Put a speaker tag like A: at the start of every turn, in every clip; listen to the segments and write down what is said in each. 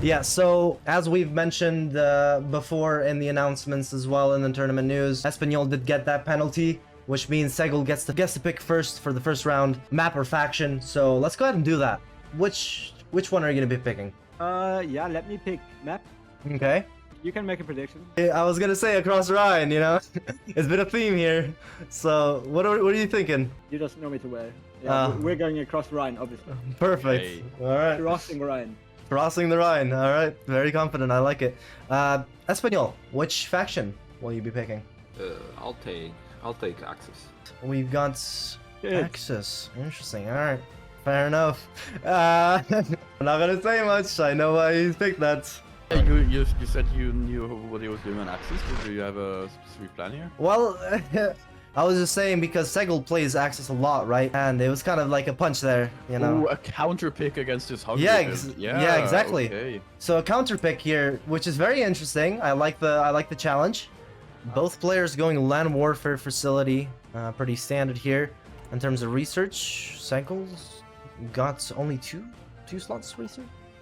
A: Yeah, so as we've mentioned before in the announcements as well in the tournament news, Espanol did get that penalty, which means Segel gets to pick first for the first round, map or faction. So let's go ahead and do that. Which one are you gonna be picking?
B: Yeah, let me pick map.
A: Okay.
B: You can make a prediction.
A: I was gonna say across Rhine, you know, it's been a theme here. So what are you thinking?
B: You just know me too well. Yeah, we're going across Rhine, obviously.
A: Perfect.
C: Hey.
A: All right.
B: Crossing Rhine.
A: Crossing the Rhine. All right. Very confident. I like it. Espanol, which faction will you be picking?
C: I'll take Axis.
A: We've got
B: Good.
A: Axis. Interesting. All right. Fair enough. I'm not gonna say much. I know why you picked that.
C: You said you knew what he was doing on Axis. Do you have a specific plan here?
A: Well, I was just saying because Segel plays Axis a lot, right? And it was kind of like a punch there, you know.
C: Ooh, a counter pick against his Hungary
A: Yeah,
C: build.
A: yeah, exactly.
C: Okay.
A: So a counter pick here, which is very interesting. I like the challenge. Both players going land warfare facility, pretty standard here in terms of research. Segel's got only two slots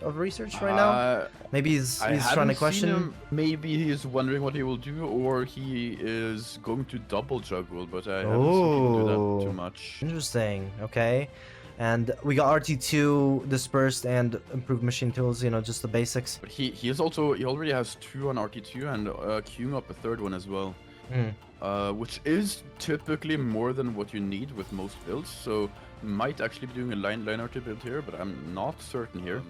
A: of research right now. Maybe he's trying to question
C: him. Maybe he is wondering what he will do, or he is going to double juggle. But I haven't seen him do that too much.
A: Interesting. Okay. And we got RT2 dispersed and improved machine tools, you know, just the basics.
C: But he already has 2 on RT2 and queuing up a third one as well. Which is typically more than what you need with most builds. So might actually be doing a line RT build here, but I'm not certain here.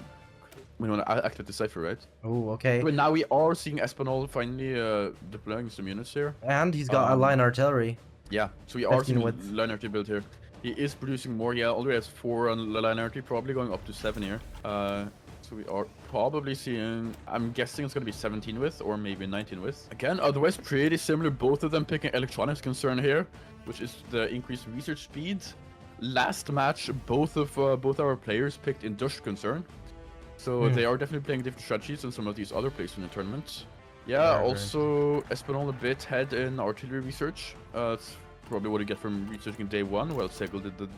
C: We want to activate the cipher, right?
A: Oh, okay.
C: But now we are seeing Espanol finally deploying some units here.
A: And he's got a line artillery.
C: Yeah, so we are seeing
A: with
C: line RT build here. He is producing more. Yeah, already has 4 on line RT, probably going up to 7 here. So we are probably seeing, I'm guessing it's going to be 17 with, or maybe 19 with. Again, otherwise pretty similar, both of them picking electronics concern here, which is the increased research speed. Last match, both our players picked industrial concern. So they are definitely playing different strategies than some of these other players in the tournament. Yeah, also Espanol a bit head in artillery research. It's probably what you get from researching day 1, while Segel did the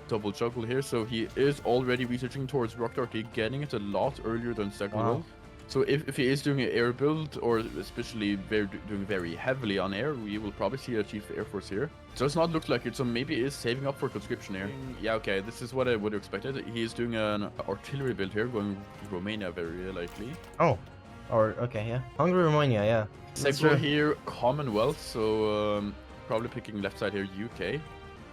C: double juggle here. So he is already researching towards rocket artillery, getting it a lot earlier than Segel will. So if he is doing an air build, or especially doing very heavily on air, we will probably see a Chief Air Force here. Does not look like it, so maybe he is saving up for conscription here. Yeah, okay, this is what I would have expected. He is doing an artillery build here, going Romania very likely.
A: Oh, or okay, yeah. Hungary, Romania, yeah.
C: Segel here, Commonwealth, so probably picking left side here, UK.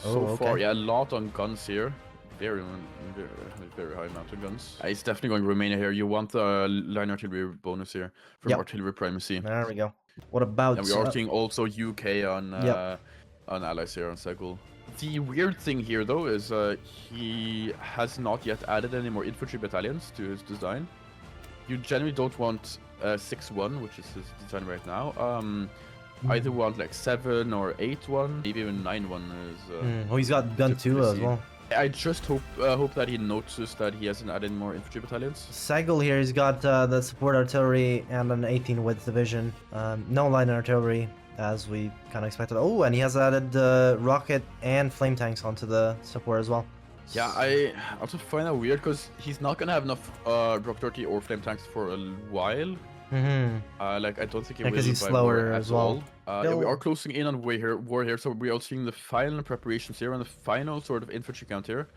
C: So far, yeah, a lot on guns here. Very high amount of guns. He's definitely going Romania here. You want the line artillery bonus here from artillery primacy.
A: There we go. What about?
C: And we are seeing also UK on allies here on Segel. The weird thing here though is he has not yet added any more infantry battalions to his design. You generally don't want 6-1, which is his design right now. Either want like 7 or 8-1, maybe even 9-1 is.
A: Oh, he's got gun 2 as well.
C: I just hope that he notices that he hasn't added more infantry battalions.
A: Segel here, he's got the support artillery and an 18 width division. No line artillery, as we kind of expected. Oh, and he has added rocket and flame tanks onto the support as well.
C: Yeah, I also find that weird because he's not gonna have enough rocket artillery or flame tanks for a while. Like I don't think he will.
A: Because he's slower as well.
C: Yeah, we are closing in on war here, so we are seeing the final preparations here and the final sort of infantry count here.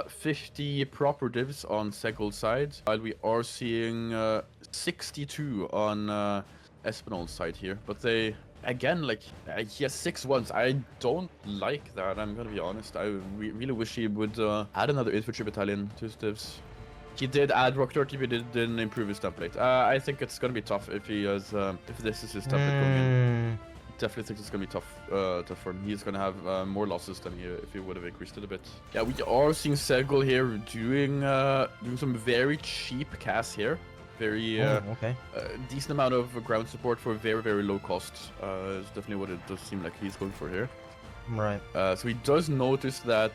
C: 50 proper divs on Segel's side, while we are seeing 62 on Espanol's side here. But they, again, like, he has 6 ones. I don't like that, I'm gonna be honest. I really wish he would add another infantry battalion to his divs. He did add rocket artillery, but didn't improve his template. I think it's gonna be tough if he has, if this is his template going in. Definitely think it's gonna be tough for him. He's gonna have more losses than if he would have increased it a bit. Yeah, we are seeing Segel here doing some very cheap casts here. Very decent amount of ground support for very low cost. Is definitely what it does seem like he's going for here.
A: Right.
C: So he does notice that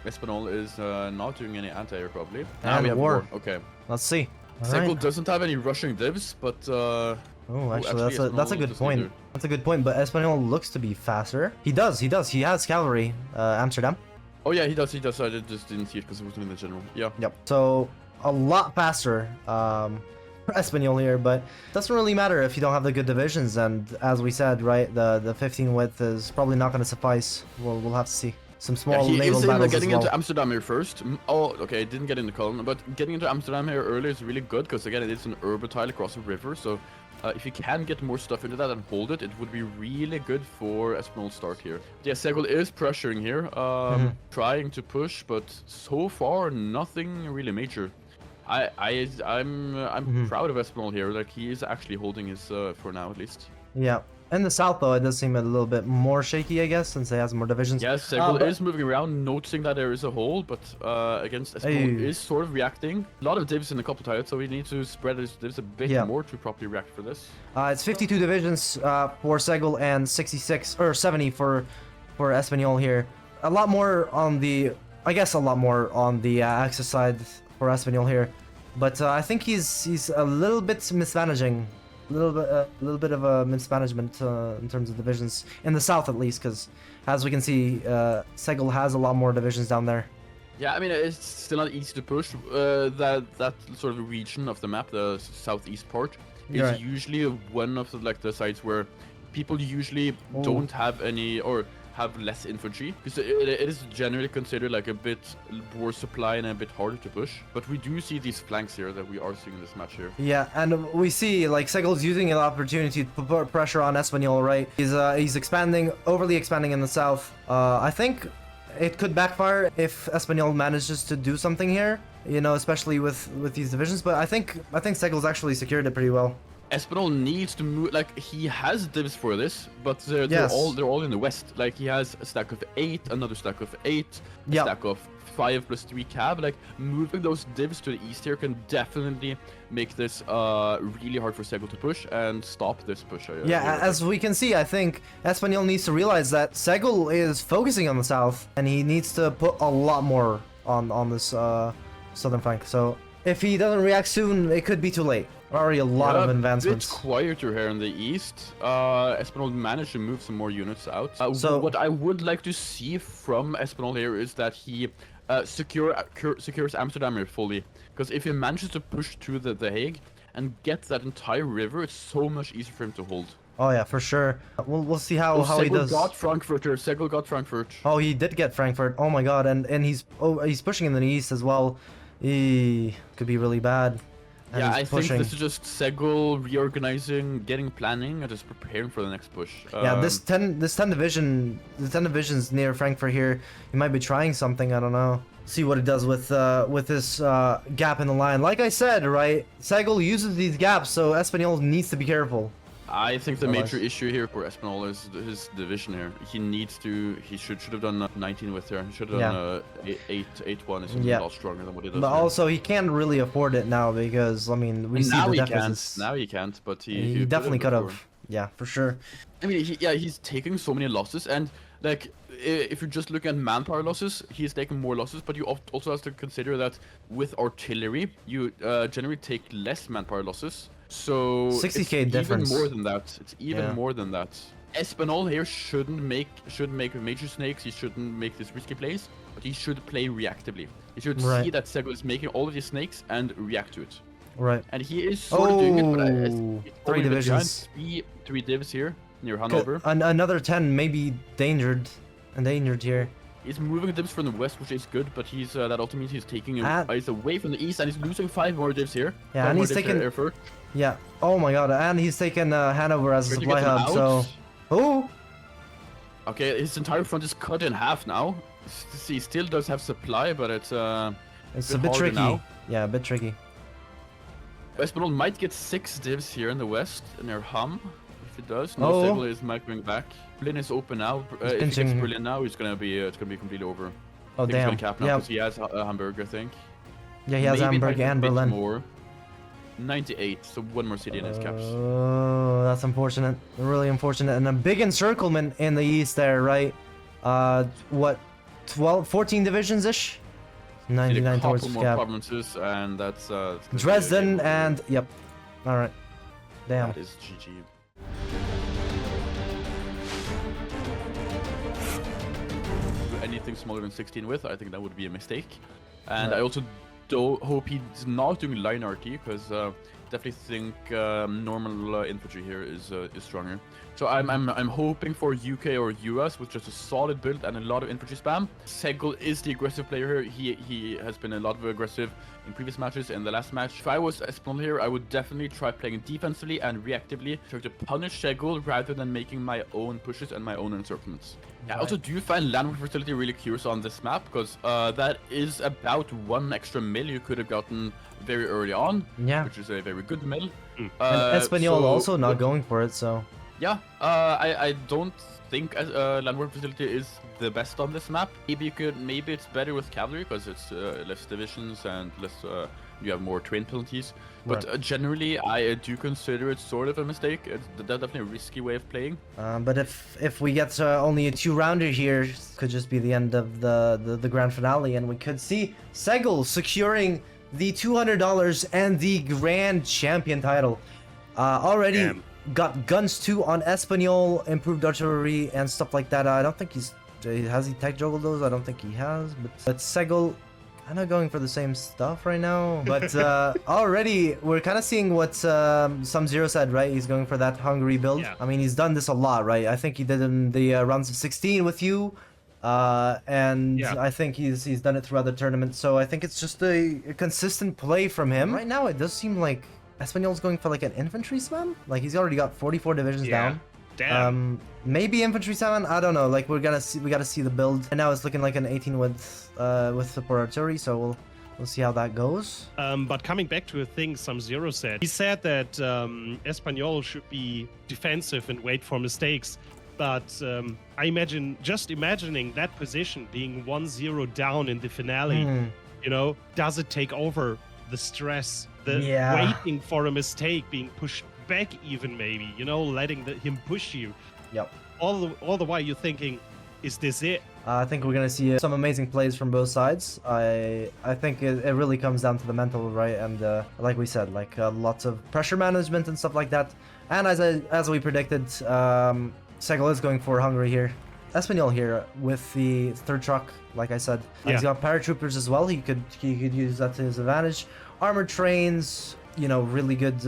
C: Espanol is not doing any anti-air probably.
A: And we have war.
C: Okay.
A: Let's see.
C: Segel doesn't have any rushing divs, but
A: oh, actually, that's a good point. Either. That's a good point. But Espanol looks to be faster. He does. He has cavalry. Amsterdam.
C: Oh yeah, he does. I just didn't see it because it wasn't in the general. Yeah.
A: Yep. So a lot faster for Espanol here, but doesn't really matter if you don't have the good divisions. And as we said, right, the 15 width is probably not going to suffice. We'll have to see. Some small
C: he
A: naval
C: is
A: battles
C: getting
A: as well.
C: into Amsterdam here first. Oh, okay, didn't get into Cologne, but getting into Amsterdam here earlier is really good because again, it is an urban tile across a river. So if you can get more stuff into that and hold it, it would be really good for Espinol's start here. Yeah, Segel is pressuring here, trying to push, but so far nothing really major. I'm proud of Espinol here. Like he is actually holding his for now at least.
A: Yeah. In the south, though, it does seem a little bit more shaky, I guess, since it has more divisions.
C: Yes, Segel is moving around, noticing that there is a hole, but against Espinol is sort of reacting. A lot of divs in a couple tiles, so we need to spread his divs a bit more to properly react for this.
A: It's 52 divisions for Segel and 66 or 70 for Espanol here. A lot more on the, I guess, a lot more on the Axis side for Espanol here, but I think he's a little bit mismanaging. A little bit of a mismanagement in terms of divisions in the south, at least, because as we can see, Segel has a lot more divisions down there.
C: Yeah, I mean it's still not easy to push. That sort of region of the map, the southeast part, is usually one of the sites where people usually don't have any or have less infantry, because it is generally considered like a bit more supply and a bit harder to push. But we do see these flanks here that we are seeing in this match here.
A: Yeah, and we see like Segel's using an opportunity to put pressure on Espanol, right? He's expanding, overly expanding in the south. I think it could backfire if Espanol manages to do something here, you know, especially with these divisions. But I think Segel's actually secured it pretty well.
C: Espinol needs to move, like he has divs for this, but they're all in the west. Like he has a stack of 8, another stack of 8, a stack of 5 plus 3 cab. Like moving those divs to the east here can definitely make this really hard for Segel to push and stop this push.
A: As we can see, I think Espanol needs to realize that Segel is focusing on the south, and he needs to put a lot more on this southern flank. So if he doesn't react soon, it could be too late. Already a lot of advancements.
C: A bit quieter here in the east. Espinol managed to move some more units out. So what I would like to see from Espinol here is that he secures Amsterdam here fully. Because if he manages to push through the Hague and get that entire river, it's so much easier for him to hold.
A: Oh yeah, for sure. We'll see how he does.
C: Segel got Frankfurt.
A: Oh, he did get Frankfurt. Oh my god, and he's pushing in the east as well. Could be really bad. And
C: yeah, I think this is just Segel reorganizing, getting planning, and just preparing for the next push.
A: Yeah, the 10 divisions near Frankfurt here, he might be trying something. I don't know. See what he does with this gap in the line. Like I said, right, Segel uses these gaps, so Espanol needs to be careful.
C: I think the major issue here for Espinol is his division here. He should have done 19 with there. He should have done 8-1. It's a lot stronger than what he does.
A: But also, he can't really afford it now because, I mean, we see the deficits.
C: Now he can't, but
A: he definitely could have. Yeah, for sure.
C: I mean, he's taking so many losses, and like if you just look at manpower losses, he's taking more losses. But you also have to consider that with artillery, you generally take less manpower losses. So
A: 60k difference.
C: Even more than that. It's even more than that. Espinol here shouldn't make major snakes. He shouldn't make these risky plays, but he should play reactively. He should see that Segel is making all of these snakes and react to it.
A: Right.
C: And he is sort of doing it, but
A: 3 divisions.
C: Three divs here near Hanover.
A: Another 10 maybe endangered here.
C: He's moving divs from the west, which is good, but he's that also means he's taking eyes away from the east, and he's losing 5 more divs here.
A: Yeah, and he's taking
C: Erfurt.
A: Yeah. Oh my god, and he's taken Hanover as a supply hub. So. Oh.
C: Okay, his entire front is cut in half now. He still does have supply, but it's a bit tricky. Now.
A: Yeah, a bit tricky.
C: Espinol might get 6 divs here in the west near Ham. If it does, no Segel is migrating back. Berlin is open now. If he gets Berlin now, it's gonna be completely over.
A: Oh damn.
C: He's gonna cap now because he has Hamburg, I think.
A: Yeah, he has Hamburg and Berlin.
C: More. 98, so 1 more city in his caps.
A: Oh, that's unfortunate. Really unfortunate. And a big encirclement in the east there, right? What, 14 divisions-ish? 99 towards
C: the cap. A couple more provinces, and that's
A: Dresden and... Yep. Alright. Damn.
C: That is GG. Anything smaller than 16 width, I think that would be a mistake. And I also hope he's not doing line RT, because definitely think normal infantry here is stronger. So I'm hoping for UK or US with just a solid build and a lot of infantry spam. Segel is the aggressive player here. He has been a lot of aggressive in previous matches. In the last match, if I was Espanol here, I would definitely try playing defensively and reactively, try to punish Segel rather than making my own pushes and my own encirclements. I also do find landward facility really curious on this map, because that is about 1 extra mill you could have gotten very early on, which is a very good mill.
A: And Espanol also not going for it, so...
C: Yeah, I don't think landward facility is the best on this map. Maybe it's better with cavalry, because it's less divisions and less you have more train penalties. But generally, I do consider it sort of a mistake. It's definitely a risky way of playing.
A: But if we get only a 2-rounder here, could just be the end of the grand finale, and we could see Segel securing the $200 and the grand champion title. Already. Damn. Got guns too on Espanol, improved artillery and stuff like that. I don't think has he tech juggled those? I don't think he has. But Segel kind of going for the same stuff right now. But already we're kind of seeing what Some Zero said, right? He's going for that Hungary build. Yeah. I mean, he's done this a lot, right? I think he did in the rounds of 16 with you. And I think he's done it throughout the tournament. So I think it's just a consistent play from him. Right now, it does seem like Espanol's going for like an infantry spam. Like he's already got 44 divisions down.
D: Damn.
A: Maybe infantry spam. I don't know. Like we gotta see the build. And now it's looking like an 18 with support artillery. So we'll see how that goes.
D: But coming back to a thing Some Zero said, he said that Espanol should be defensive and wait for mistakes. But I imagine, just imagining that position being 1-0 down in the finale, you know, does it take over the stress? The waiting for a mistake, being pushed back even maybe, you know, letting him push you.
A: Yep.
D: All the while you're thinking, is this it?
A: I think we're gonna see some amazing plays from both sides. I think it really comes down to the mental, right? And like we said, like lots of pressure management and stuff like that. And as we predicted, Segel is going for Hungary here. Espanol here with the third truck, like I said. He's got paratroopers as well. He could use that to his advantage. Armored trains, you know, really good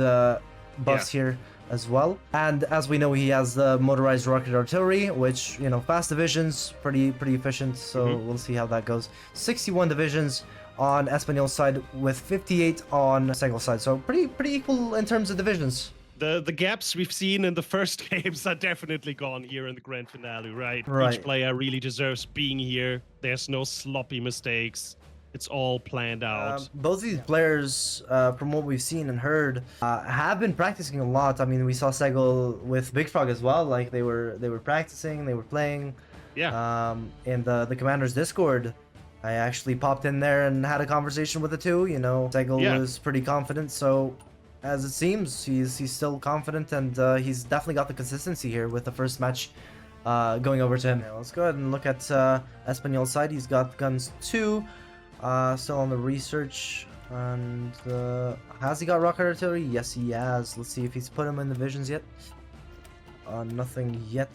A: buffs here as well. And as we know, he has the motorized rocket artillery, which, you know, fast divisions, pretty efficient. So we'll see how that goes. 61 divisions on Espanol's side with 58 on Segel's side. So pretty equal in terms of divisions.
D: The gaps we've seen in the first games are definitely gone here in the grand finale, right? Each player really deserves being here. There's no sloppy mistakes. It's all planned out.
A: Both these players, from what we've seen and heard, have been practicing a lot. I mean, we saw Segel with Big Frog as well. Like they were practicing, they were playing.
D: Yeah.
A: In the Commander's Discord, I actually popped in there and had a conversation with the two. You know, Segel was pretty confident. So, as it seems, he's still confident, and he's definitely got the consistency here with the first match going over to him. Now, let's go ahead and look at Espanol's side. He's got guns too. Still on the research, and has he got rocket artillery? Yes, he has. Let's see if he's put him in the visions yet. Nothing yet.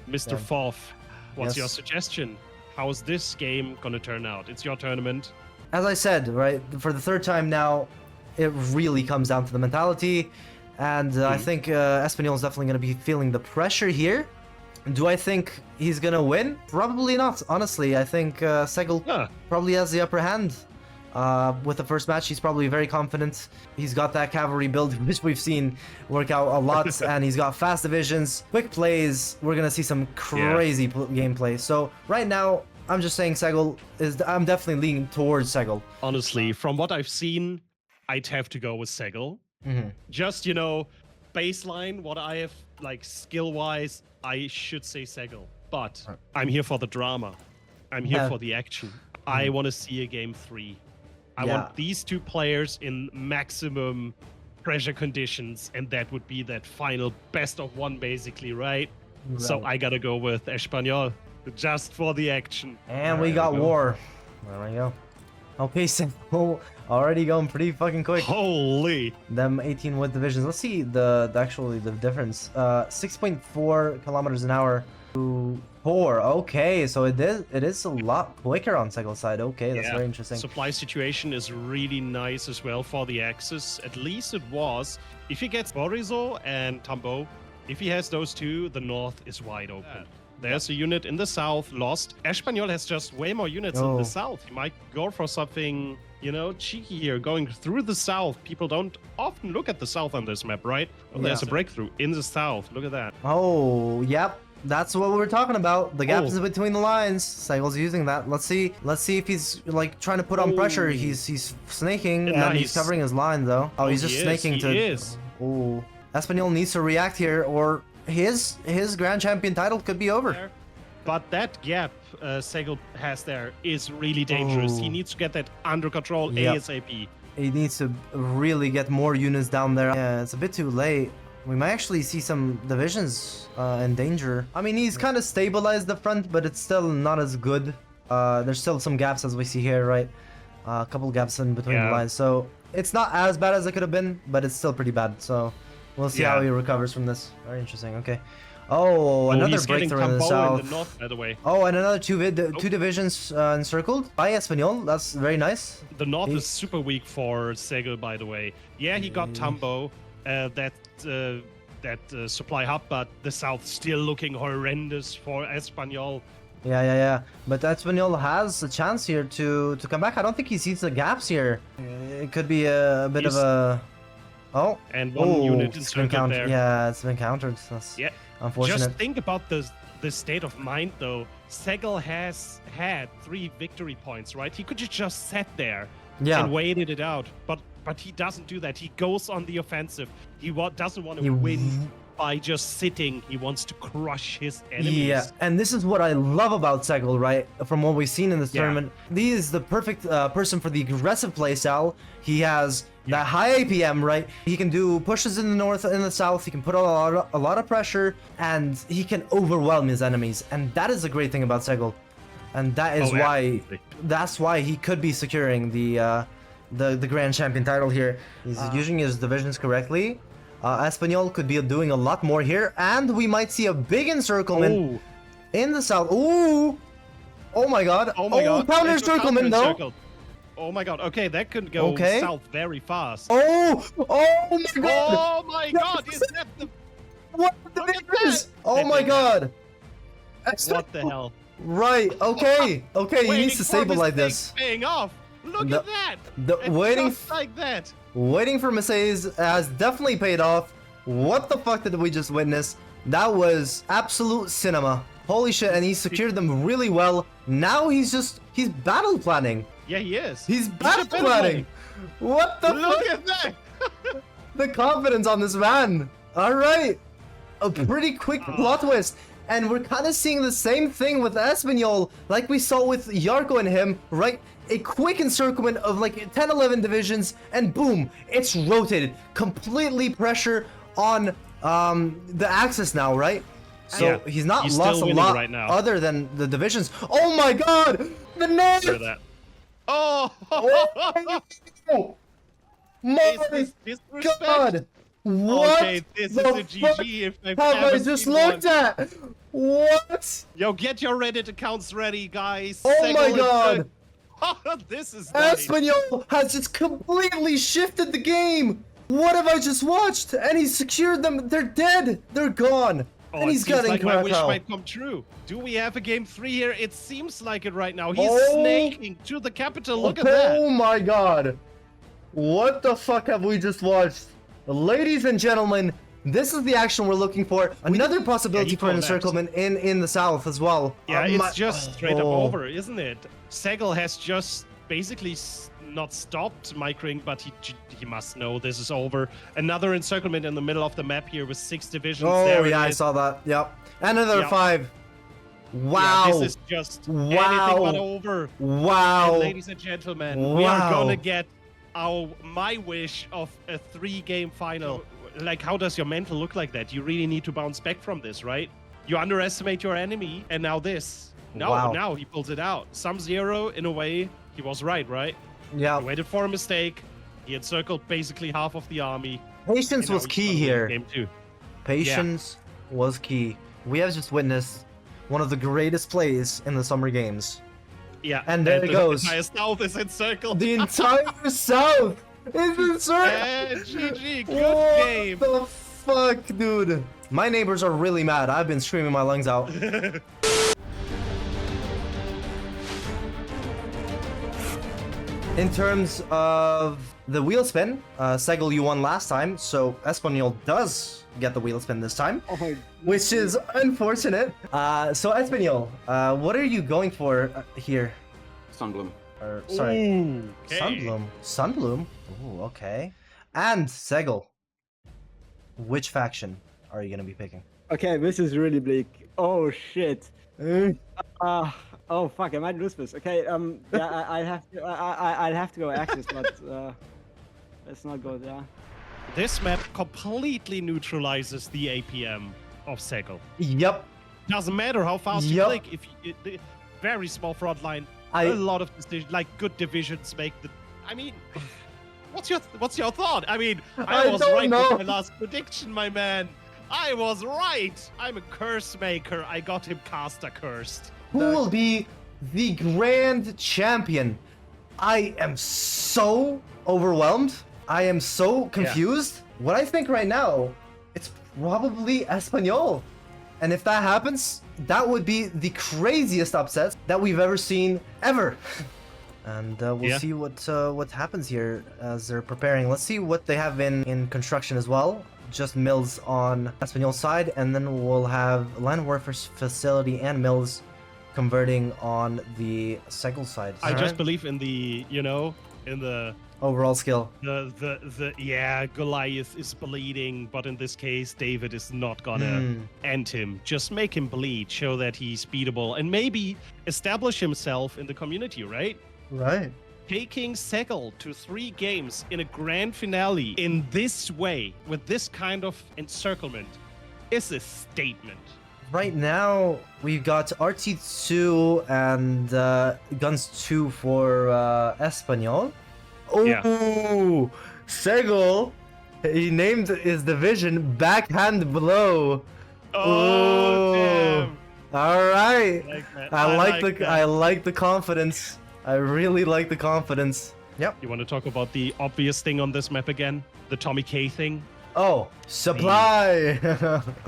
D: Mr. Foff, what's your suggestion? How is this game gonna turn out? It's your tournament.
A: As I said, right, for the third time now, it really comes down to the mentality, and I think Espanol is definitely gonna be feeling the pressure here. Do I think he's gonna win? Probably not, honestly. I think Segel probably has the upper hand. With the first match, he's probably very confident. He's got that cavalry build, which we've seen work out a lot, and he's got fast divisions, quick plays. We're gonna see some crazy gameplay. So right now, I'm just saying Segel is... I'm definitely leaning towards Segel.
D: Honestly, from what I've seen, I'd have to go with Segel. Just, you know, baseline, what I have, like, skill-wise, I should say Segel, but I'm here for the drama. I'm here for the action. I want to see a game 3. I want these two players in maximum pressure conditions, and that would be that final best of one, basically, right? So I gotta go with Espanol, just for the action.
A: And we got war. There we go. Okay, Segel already going pretty fucking quick.
D: Holy!
A: Them 18 wood divisions. Let's see the difference. 6.4 kilometers an hour to 4. Okay, so it is a lot quicker on Segel's side. Okay, that's very interesting.
D: Supply situation is really nice as well for the Axis. At least it was. If he gets Borizo and Tambo, if he has those two, the north is wide open. There's a unit in the south lost. Espanyol has just way more units in the south. He might go for something, you know, cheeky here, going through the south. People don't often look at the south on this map, right? Well, there's a breakthrough in the south. Look at that.
A: Oh, yep. That's what we were talking about. The gaps between the lines. Segel's using that. Let's see if he's like trying to put on pressure. He's snaking and he's covering his line though. Oh, he's just snaking to. Oh, Espanyol needs to react here, or his Grand Champion title could be over.
D: But that gap Segel has there is really dangerous. He needs to get that under control ASAP.
A: He needs to really get more units down there. Yeah, it's a bit too late. We might actually see some divisions in danger. I mean, he's kind of stabilized the front, but it's still not as good. There's still some gaps as we see here, right? A couple gaps in between the lines. So it's not as bad as it could have been, but it's still pretty bad. So we'll see how he recovers from this. Very interesting. Okay. Oh, another breakthrough in the south.
D: In the north, by the way.
A: Oh, and another two divisions encircled by Espanyol. That's very nice.
D: The north is super weak for Segel, by the way. Yeah, he got Tambo, that supply hub, but the south still looking horrendous for Espanyol.
A: Yeah. But Espanyol has a chance here to come back. I don't think he sees the gaps here. It could be a bit of a... Oh.
D: And one unit is countered there.
A: Yeah, it's been countered. That's unfortunate.
D: Just think about the state of mind, though. Segel has had 3 victory points, right? He could have just sat there and waited it out. But he doesn't do that. He goes on the offensive. He doesn't want to win by just sitting. He wants to crush his enemies.
A: Yeah, and this is what I love about Segel, right? From what we've seen in this tournament. He is the perfect person for the aggressive playstyle. He has that high APM, right? He can do pushes in the north and the south. He can put a lot of pressure, and he can overwhelm his enemies. And that is a great thing about Segel. And that is that's why he could be securing the Grand Champion title here. He's using his divisions correctly. Espanyol could be doing a lot more here, and we might see a big encirclement in the south. Ooh! Oh my god!
D: Oh my god!
A: Counter encirclement though.
D: Oh my god! Okay, that could go south very fast.
A: Oh my god!
D: Oh my god! Is that the...
A: What the is? Oh my god!
D: What the hell?
A: Right. Okay. He needs to stabilize this.
D: Paying off. Look at that.
A: Waiting
D: like that.
A: Waiting for Messiahs has definitely paid off. What the fuck did we just witness? That was absolute cinema. Holy shit, and he secured them really well. Now he's battle planning.
D: Yeah, he is.
A: He's battle planning. What the fuck?
D: Look at that.
A: The confidence on this man. All right. A pretty quick plot twist. And we're kind of seeing the same thing with Espanyol, like we saw with Yarko and him, right? A quick encirclement of like 10, 11 divisions, and boom, it's rotated. Completely pressure on the axis now, right? So he's not lost a lot right now, other than the divisions. Oh my god! The north!
D: Hear that. Oh!
A: My god! What?
D: Okay, this is a GG if I've
A: have I just looked at? What?
D: Yo, get your Reddit accounts ready, guys.
A: Oh my god!
D: This is
A: Espanyol has just completely shifted the game. What have I just watched? And he secured them. They're dead. They're gone. And he's getting
D: like my wish might come true. Do we have a game 3 here? It seems like it right now. He's snaking to the capital. Look at that.
A: Oh my god. What the fuck have we just watched? Ladies and gentlemen, this is the action we're looking for. Another possibility for an encirclement in the south as well.
D: Yeah, it's just straight up over, isn't it? Segel has just basically not stopped microing, but he must know this is over. Another encirclement in the middle of the map here with 6 divisions.
A: Oh yeah, I saw that. Yep. Another 5. Wow.
D: Yeah, this is just anything but over.
A: Wow.
D: And ladies and gentlemen, we are gonna get my wish of a 3-game final. Like, how does your mental look like that? You really need to bounce back from this, right? You underestimate your enemy, and now this. Now he pulls it out. Sum 0, in a way, he was right?
A: Yeah.
D: He waited for a mistake. He encircled basically half of the army.
A: Patience was key here.
D: Game 2.
A: Patience was key. We have just witnessed one of the greatest plays in the Summer Games.
D: Yeah,
A: And there it goes.
D: The entire south is encircled.
A: The entire South is encircled.
D: And GG, good game.
A: What the fuck, dude? My neighbors are really mad. I've been screaming my lungs out. In terms of the wheel spin, Segel, you won last time, so Espanol does get the wheel spin this time, which is unfortunate. So Espanol, what are you going for here?
E: Sunbloom.
A: Or, sorry,
D: Ooh, okay.
A: Sunbloom. Sunbloom? Ooh, okay. And Segel, which faction are you gonna be picking?
B: Okay, this is really bleak. Oh shit. Oh fuck, I might lose this. Okay, yeah, I'll have to go Axis, but let's not go there.
D: This map completely neutralizes the APM of Segel.
A: Yep.
D: Doesn't matter how fast you
A: Yep.
D: click. If very small front line, a lot of decisions, like good divisions make the. I mean, what's your thought? I mean, I was
A: don't
D: right
A: know.
D: with my last prediction, my man. I was right. I'm a curse maker. I got him caster cursed.
A: Who will be the grand champion? I am so overwhelmed. I am so confused. What I think right now, it's probably Espanol. And if that happens, that would be the craziest upset that we've ever seen, ever. And we'll see what happens here as they're preparing. Let's see what they have in construction as well. Just mills on Espanol's side, and then we'll have land warfare facility and mills converting on the Segel side.
D: I just believe in the, in the
A: overall skill.
D: Yeah, Goliath is bleeding, but in this case, David is not gonna end him. Just make him bleed, show that he's beatable, and maybe establish himself in the community, right?
A: Right.
D: Taking Segel to 3 games in a grand finale in this way, with this kind of encirclement, is a statement.
A: Right now, we've got RT2 and Guns 2 for Espanol. Oh,
D: Yeah.
A: Segel, he named his division Backhand Blow.
D: Oh, damn.
A: All right.
D: I like that.
A: I like the confidence. I really like the confidence. Yep.
D: You want to talk about the obvious thing on this map again? The Tommy K thing?
A: Oh, supply.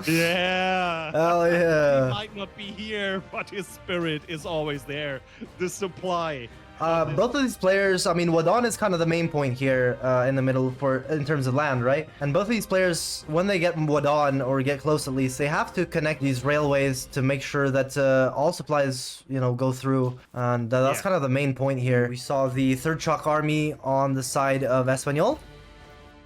D: Yeah.
A: Hell yeah.
D: He might not be here, but his spirit is always there. The supply.
A: Both of these players, I mean, Wadon is kind of the main point here in the middle in terms of land, right? And both of these players, when they get Wadon or get close at least, they have to connect these railways to make sure that all supplies, go through. And that's kind of the main point here. We saw the 3rd Shock Army on the side of Espanol.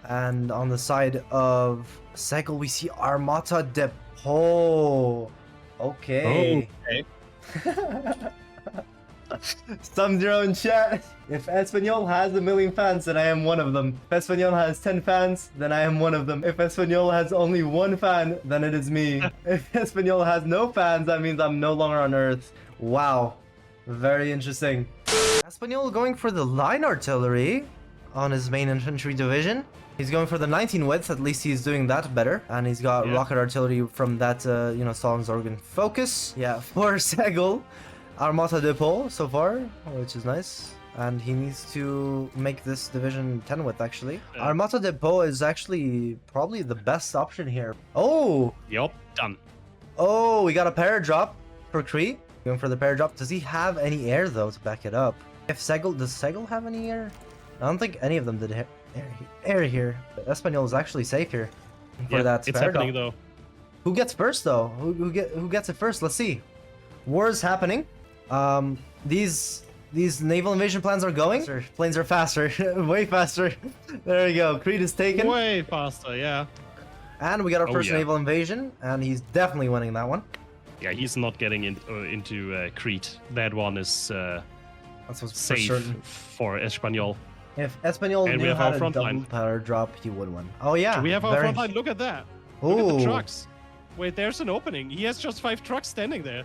A: And on the side of Segel, we see Armata Depot. Okay. Some drone chat. If Espanol has 1 million fans, then I am one of them. If Espanol has 10 fans, then I am one of them. If Espanol has only 1 fan, then it is me. If Espanol has no fans, that means I'm no longer on Earth. Wow. Very interesting. Espanol going for the line artillery on his main infantry division. He's going for the 19 width, at least he's doing that better. And he's got rocket artillery from that, Stalin's organ focus. Yeah, for Segel. Armata Depot so far, which is nice. And he needs to make this division 10 width, actually.
D: Yeah.
A: Armata Depot is actually probably the best option here. Oh!
D: Yup, done.
A: Oh, we got a paradrop for Cree. Going for the paradrop. Does he have any air, though, to back it up? Does Segel have any air? I don't think any of them did air here. Espanol is actually safe here for that
D: it's
A: paradrop.
D: happening, though.
A: Who gets first, though? Who gets it first? Let's see. War is happening. These naval invasion plans are going. Planes are faster, way faster. There we go. Crete is taken.
D: Way faster, yeah.
A: And we got our first naval invasion, and he's definitely winning that one.
D: Yeah, he's not getting into Crete. That one is
A: That's what's
D: safe
A: for certain.
D: for Espanol.
A: If Espanol
D: And we
A: knew
D: have
A: how
D: our
A: to
D: front
A: double
D: line.
A: power drop, he would win. Oh yeah,
D: We have our front line. Look at that. Look at the
A: Ooh.
D: trucks. Wait, there's an opening. He has just 5 trucks standing there.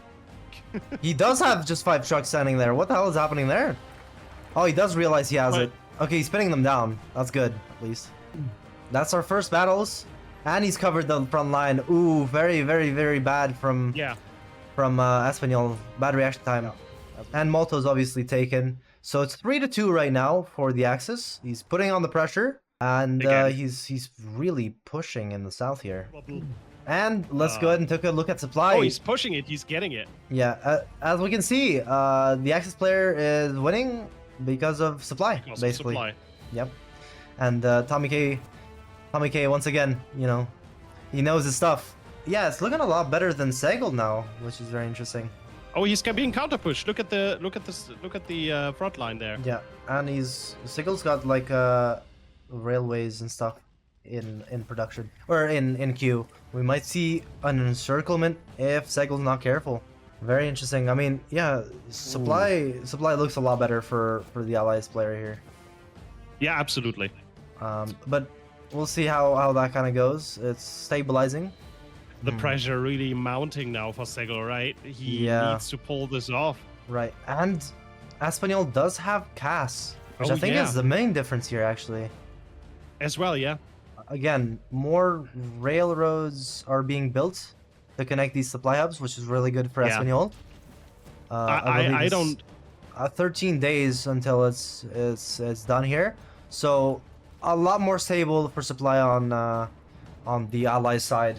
A: He does have just 5 trucks standing there. What the hell is happening there? Oh, he does realize he has
D: What?
A: it. Okay, he's spinning them down. That's good, at least. That's our first battles. And he's covered the front line. Ooh, very, very, very bad from...
D: Yeah.
A: from Espanyol. Bad reaction time. And Malto's obviously taken. So it's 3-2 right now for the Axis. He's putting on the pressure. And he's really pushing in the south here. And let's go ahead and take a look at supply.
D: Oh, he's pushing it. He's getting it.
A: Yeah, as we can see, the Axis player is winning because of supply, basically.
D: Supply.
A: Yep. And Tommy K, once again, you know, he knows his stuff. Yeah, it's looking a lot better than Segel now, which is very interesting.
D: Oh, he's being counter pushed. Look at the front line there.
A: Yeah, and Segel's got like railways and stuff in production or in queue. We might see an encirclement if Segel's not careful. Very interesting. I mean, yeah, supply looks a lot better for the Allies player here.
D: Yeah, absolutely.
A: But we'll see how that kind of goes. It's stabilizing.
D: The pressure really mounting now for Segel, right? He needs to pull this off.
A: Right, and Espanyol does have CAS, which I think is the main difference here, actually.
D: As well, yeah.
A: Again, more railroads are being built to connect these supply hubs, which is really good for Espanyol.
D: I don't.
A: 13 days until it's done here, so a lot more stable for supply on the Allies side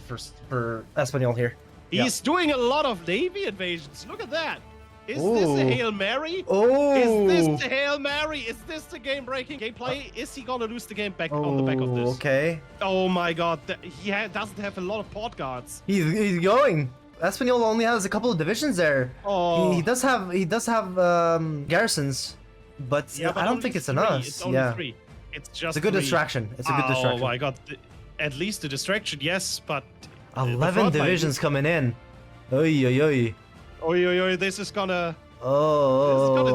A: for Espanyol here.
D: He's doing a lot of Navy invasions. Look at that. Is this a Hail Mary?
A: Oh!
D: Is this the Hail Mary? Is this the game-breaking gameplay? Is he gonna lose the game back on the back of this?
A: Okay.
D: Oh my god, he doesn't have a lot of port guards.
A: He's going. Espanyol only has a couple of divisions there.
D: Oh.
A: He does have garrisons, but I don't think it's enough.
D: It's only 3. It's just
A: It's a good distraction. It's a good distraction.
D: Oh my god. At least a distraction, yes, but
A: 11 divisions coming in. Oy oy oy.
D: Oy oy oy, this is gonna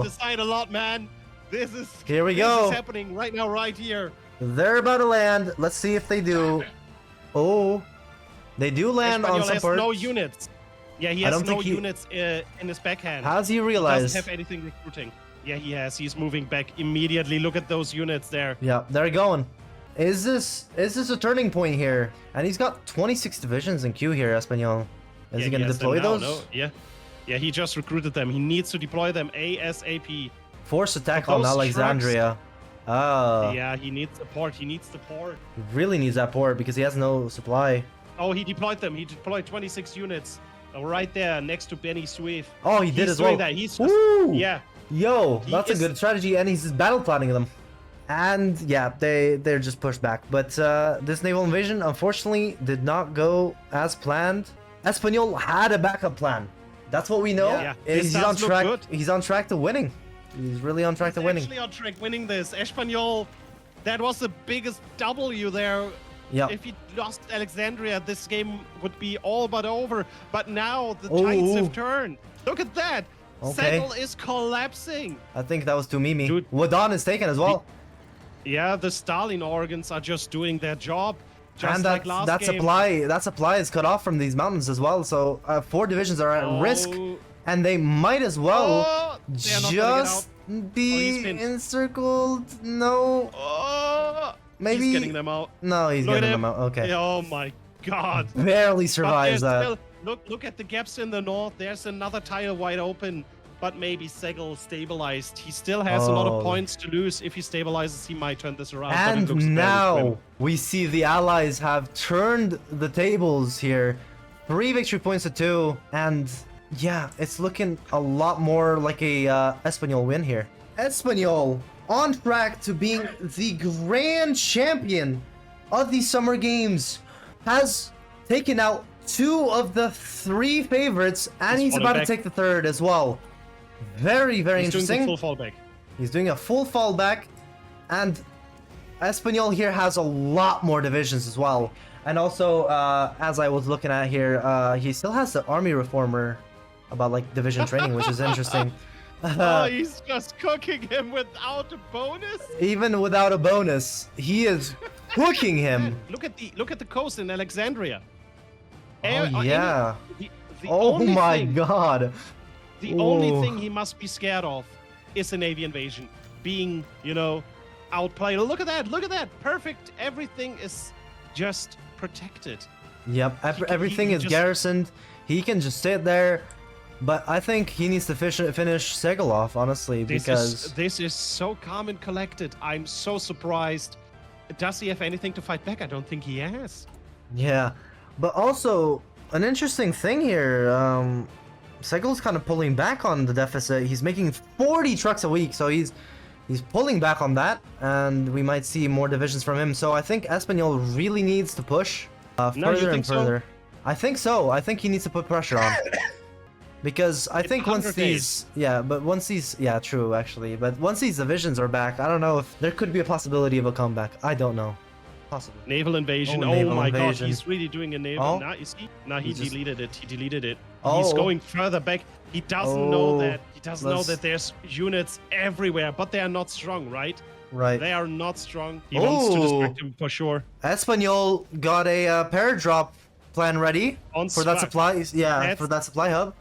D: decide a lot, man. This is
A: Here we go.
D: This is happening right now, right here.
A: They're about to land. Let's see if they do. Oh, they do land on some
D: has
A: parts.
D: no units. Yeah, he has no units in his backhand.
A: How's he
D: He
A: realize?
D: doesn't have anything recruiting. Yeah, he has. He's moving back immediately. Look at those units there.
A: Yeah, they're going. Is this a turning point here? And he's got 26 divisions in queue here, Espanyol. Is he gonna deploy those?
D: No? Yeah, he just recruited them. He needs to deploy them ASAP.
A: Force attack on Alexandria. Oh.
D: Yeah, he needs the port. He needs the port.
A: He really needs that port because he has no supply.
D: Oh, he deployed them. He deployed 26 units right there next to Benny Swift.
A: Oh, he did as well.
D: That. He's just,
A: Ooh.
D: yeah.
A: Yo, that's a good strategy, and he's just battle planning them. And yeah, they're just pushed back. But this naval invasion, unfortunately, did not go as planned. Espanyol had a backup plan. That's what we know.
D: Yeah.
A: He's on track. He's on track to winning. He's really on track to winning.
D: Actually on track winning this. Espanyol, that was the biggest W there.
A: Yeah.
D: If he lost Alexandria, this game would be all but over. But now the tides have turned. Look at that.
A: Okay.
D: Segel is collapsing.
A: I think that was too Mimi.
D: Dude.
A: Wadon is taken as well.
D: Yeah, the Stalin organs are just doing their job. Just
A: And
D: like last game.
A: that supply is cut off from these mountains as well. So 4 divisions are at risk, and they might as well just be encircled. No. Maybe
D: He's getting them out.
A: No, he's getting them out. Okay.
D: Oh my god.
A: Barely survives that.
D: Still, look at the gaps in the north. There's another tile wide open. But maybe Segel stabilized. He still has a lot of points to lose. If he stabilizes, he might turn this around.
A: And now we see the Allies have turned the tables here. 3 victory points to 2. And yeah, it's looking a lot more like a Espanyol win here. Espanyol on track to being the grand champion of the Summer Games. Has taken out 2 of the 3 favorites. And he's about to take the 3rd as well. Very, very interesting.
D: He's doing the full fallback.
A: He's doing a full fallback, and Espanyol here has a lot more divisions as well. And also, as I was looking at here, he still has the army reformer about like division training, which is interesting.
D: Oh, he's just cooking him without a bonus.
A: Even without a bonus, he is cooking him.
D: Look at the coast in Alexandria.
A: Oh yeah.
D: The
A: Oh my god.
D: The only thing he must be scared of is a Navy invasion. Being, outplayed. Look at that. Look at that. Perfect. Everything is just protected.
A: Yep. Everything is garrisoned. He can just sit there But I think he needs to finish Segel off, honestly, because
D: This is so calm and collected. I'm so surprised. Does he have anything to fight back? I don't think he has.
A: yeah. But also an interesting thing here. Segel's kind of pulling back on the deficit. He's making 40 trucks a week, so he's pulling back on that, and we might see more divisions from him. So I think Espanol really needs to push further and further. So? I think so. I think he needs to put pressure on. Because I think once these, yeah, true, actually. But once these divisions are back, I don't know if there could be a possibility of a comeback. I don't know. Possibly.
D: Naval invasion. Oh,
A: naval
D: my
A: invasion.
D: God, he's really doing a naval.
A: Oh.
D: Now, you see? Now he deleted it. He deleted it.
A: Oh.
D: He's going further back. He doesn't know that. He doesn't know
A: Let's-
D: that there's units everywhere, but they are not strong, right?
A: Right.
D: They are not strong. He wants to distract
A: Oh.
D: him for sure.
A: Espanol got a paradrop plan ready
D: On
A: for that
D: Swag.
A: supply. Yeah,
D: That's-
A: for that supply hub.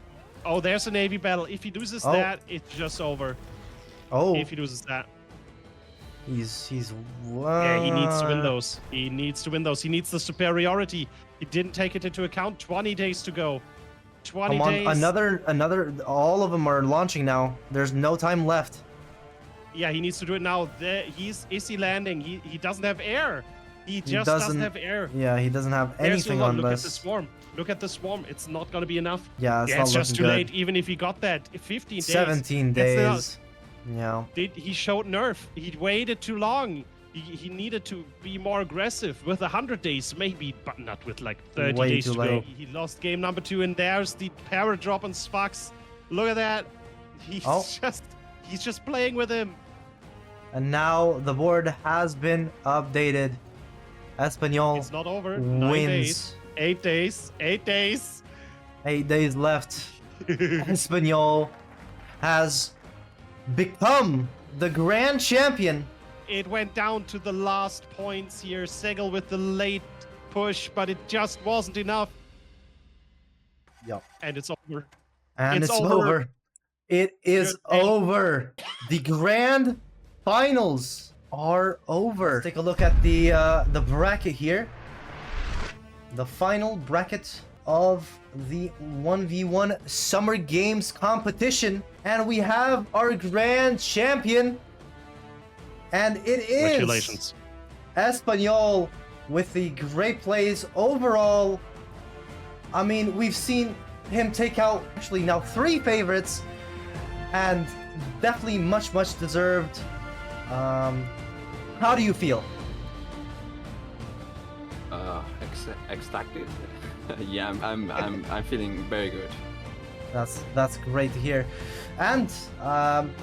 D: Oh, there's a navy battle. If he loses
A: Oh.
D: that, it's just over.
A: Oh,
D: If he loses that.
A: he's
D: Yeah, he needs to win those. He needs to win those. He needs the superiority. He didn't take it into account. 20 days to go. 20
A: Come on,
D: days.
A: another. All of them are launching now. There's no time left.
D: Yeah, he needs to do it now. Is he landing? He doesn't have air. He just doesn't have air.
A: Yeah, he doesn't have
D: There's
A: anything
D: the
A: on
D: Look at the
A: this.
D: swarm. Look at the swarm. It's not gonna be enough.
A: Yeah, it's
D: Yeah,
A: not
D: it's just
A: looking
D: too
A: good.
D: late. Even if he got that 15 days.
A: 17
D: That's not-
A: days. Yeah.
D: He showed nerf. He waited too long. He needed to be more aggressive with 100 days, maybe, but not with like 30
A: Way
D: days
A: too
D: to
A: late.
D: go. He lost game number 2, and there's the power drop on Sfax. Look at that. He's
A: Oh.
D: just playing with him.
A: And now the board has been updated. Espanol
D: It's not over. 9
A: wins.
D: days. 8 days. 8 days.
A: 8 days left. Espanol has become the grand champion.
D: It went down to the last points here. Segel with the late push, but it just wasn't enough.
A: Yep.
D: And it's over.
A: And
D: It's
A: it's
D: over.
A: over. It is
D: Good.
A: over. The grand finals are over. Let's take a look at the bracket here. The final bracket of the 1v1 Summer Games competition. And we have our grand champion. And it is
D: Congratulations.
A: Espanol with the great plays overall. I mean, we've seen him take out actually now 3 favorites, and definitely much deserved. How do you feel?
E: Ecstatic. Yeah, I'm feeling very good.
A: That's great to hear. And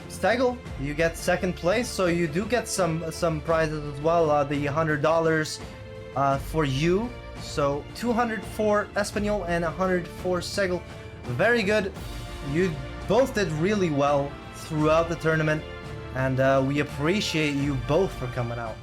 A: Stegel, you get 2nd place, so you do get some prizes as well. The $100 for you. So 200 for Espanol and 100 for Segel. Very good. You both did really well throughout the tournament, and we appreciate you both for coming out.